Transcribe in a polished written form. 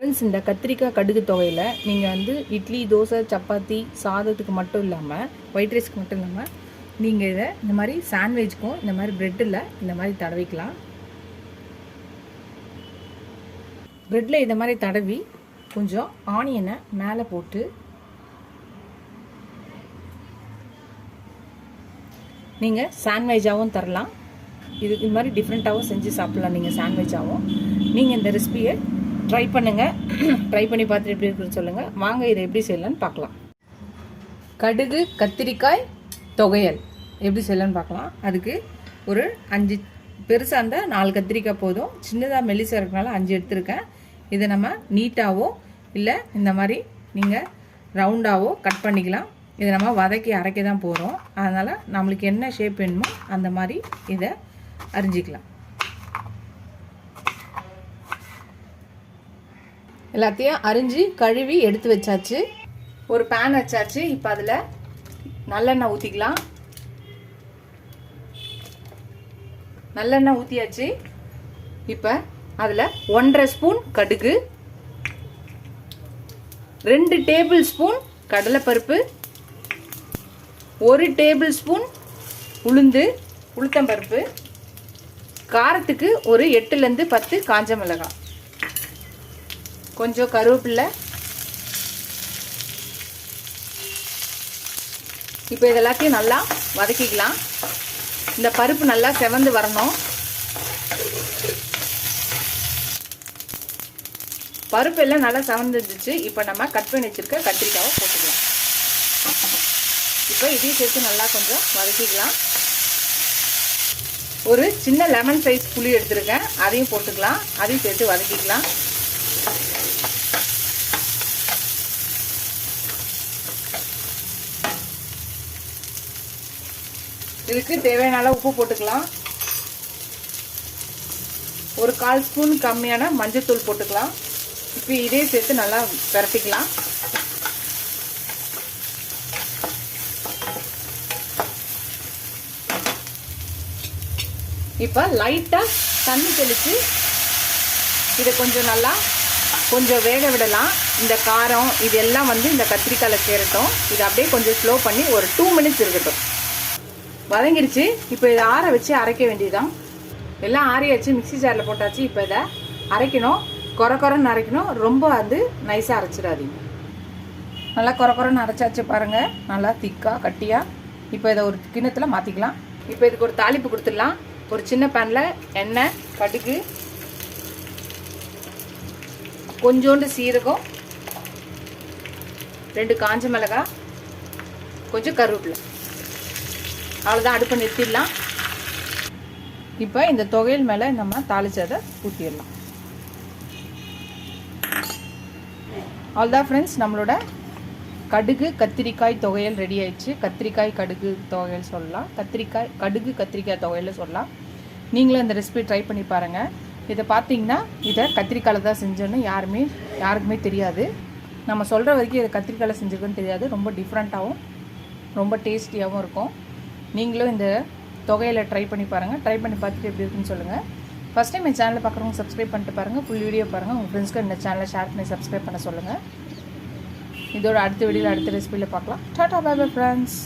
Friends, இந்த கத்திரிக்காய் கடுகு துவையில் நீங்கள் வந்து இட்லி, தோசை, சப்பாத்தி, சாதத்துக்கு மட்டும் இல்லாமல், ஒயிட் ரைஸ்க்கு மட்டும் இல்லாமல் நீங்கள் இதை இந்த மாதிரி சாண்ட்விச்சுக்கும் இந்த மாதிரி ப்ரெட்டில் இந்த மாதிரி தடவிக்கலாம். ப்ரெட்டில் இந்த மாதிரி தடவி கொஞ்சம் ஆனியனை மேலே போட்டு நீங்கள் சாண்ட்விச்சாகவும் தரலாம். இது மாதிரி டிஃப்ரெண்ட்டாகவும் செஞ்சு சாப்பிட்லாம். நீங்கள் சாண்ட்விச்சாகவும் நீங்கள் இந்த ரெசிபியை ட்ரை பண்ணுங்கள். ட்ரை பண்ணி பார்த்துட்டு எப்படி இருக்குன்னு சொல்லுங்கள். வாங்க இதை எப்படி செய்யலான்னு பார்க்கலாம். கடுகு கத்திரிக்காய் துவையல் எப்படி செய்யலான்னு பார்க்கலாம். அதுக்கு ஒரு 5 பெருசாக இருந்தால் 4 கத்திரிக்காய் போதும். சின்னதாக மெல்லிசாக இருக்கனால 5 எடுத்துருக்கேன். இதை நம்ம நீட்டாகவோ இல்லை இந்த மாதிரி நீங்கள் ரவுண்டாகவோ கட் பண்ணிக்கலாம். இதை நம்ம வதக்கி அரைக்க தான் போகிறோம். அதனால் நம்மளுக்கு என்ன ஷேப் வேணுமோ அந்த மாதிரி இதை அரிஞ்சிக்கலாம். எல்லாத்தையும் அரிஞ்சு கழுவி எடுத்து வச்சாச்சு. ஒரு பேன் வச்சாச்சு. இப்போ அதில் நல்லெண்ணெய் ஊற்றிக்கலாம். நல்லெண்ணெய் ஊற்றியாச்சு. இப்போ அதில் 1.5 ஸ்பூன் கடுகு, 2 டேபிள் ஸ்பூன் கடலைப்பருப்பு, 1 டேபிள் ஸ்பூன் உளுத்தம்பருப்பு, காரத்துக்கு ஒரு 8லேருந்து 10 காஞ்ச மிளகாய், கொஞ்சம் கருவேப்பிலை. இப்போ இதெல்லாத்தையும் நல்லா வதக்கிக்கலாம். இந்த பருப்பு நல்லா செவந்து வரணும். பருப்பு எல்லாம் நல்லா செவந்துருச்சு. இப்போ நம்ம கட் பண்ணி வச்சிருக்க கத்திரிக்காவை போட்டுக்கலாம். இப்போ இதையும் சேர்த்து நல்லா கொஞ்சம் வதக்கிக்கலாம். ஒரு சின்ன லெமன் சைஸ் புளி எடுத்துருக்கேன், அதையும் போட்டுக்கலாம். அதையும் சேர்த்து வதக்கிக்கலாம். இதுக்கு தேவையான அளவு உப்பு போட்டுக்கலாம். ஒரு 1/4 ஸ்பூன் கம்மியான மஞ்சள்தூள் போட்டுக்கலாம். இப்போ இதே சேர்த்து நல்லா பரட்டிக்கலாம். இப்போ லைட்டாக தண்ணி தெளித்து இதை கொஞ்சம் வேக விடலாம். இந்த காரம் இதெல்லாம் வந்து இந்த கத்திரிக்காயில் சேரட்டும். இதை அப்படியே கொஞ்சம் ஸ்லோ பண்ணி ஒரு 2 மினிட்ஸ் இருக்கட்டும். வதங்கிடுச்சு. இப்போ இதை ஆற வச்சு அரைக்க வேண்டியதுதான். எல்லாம் ஆறியாச்சு. மிக்சி ஜாரில் போட்டாச்சு. இப்போ இதை அரைக்கணும். கொரன்னு அரைக்கணும். ரொம்ப வந்து நைஸாக அரைச்சிடாதீங்க. நல்லா கொரன்னு அரைச்சாச்சு பாருங்கள். நல்லா திக்காக கட்டியாக. இப்போ இதை ஒரு கிண்ணத்தில் மாற்றிக்கலாம். இப்போ இதுக்கு ஒரு தாளிப்பு கொடுத்துடலாம். ஒரு சின்ன பேனில் எண்ணெய், கடுகு, கொஞ்சோண்டு சீரகம், 2 காஞ்ச மிளகாய், கொஞ்சம் கருவேப்பிலை. அவ்வளோதான். அடுப்பை நிறுத்திடலாம். இப்போ இந்த துவையல் மேலே நம்ம தாளிச்சதை ஊற்றிடலாம். அவ்வளோதான் ஃப்ரெண்ட்ஸ், நம்மளோட கடுகு கத்திரிக்காய் துவையல் ரெடி ஆயிடுச்சு. கத்திரிக்காய் கடுகு துவையல் சொல்லலாம், கடுகு கத்திரிக்காய் துவையல் சொல்லலாம். நீங்களும் இந்த ரெசிபி ட்ரை பண்ணி பாருங்கள். இதை பார்த்தீங்கன்னா இதை கத்திரிக்காயில் தான் செஞ்சோன்னு யாருக்குமே தெரியாது. நம்ம சொல்கிற வரைக்கும் இதை கத்திரிக்காயில் செஞ்சுருக்குன்னு தெரியாது. ரொம்ப டிஃப்ரெண்ட்டாகவும் ரொம்ப டேஸ்டியாகவும் இருக்கும். நீங்களும் இந்த தொகையில் ட்ரை பண்ணி பாருங்கள். ட்ரை பண்ணி பார்த்துட்டு எப்படி இருக்குன்னு சொல்லுங்கள். ஃபஸ்ட் டைம் என் சேனலை பார்க்குறவங்க சப்ஸ்கிரைப் பண்ணிட்டு பாருங்கள். ஃபுல் வீடியோ பாருங்கள். உங்கள் ஃப்ரெண்ட்ஸ்க்கு இந்த சேனலை ஷேர் பண்ணி சப்ஸ்கிரைப் பண்ண சொல்லுங்கள். இதோட அடுத்த வீடியோவில் அடுத்த ரெசிபியில் பார்க்கலாம். Tata bye bye friends.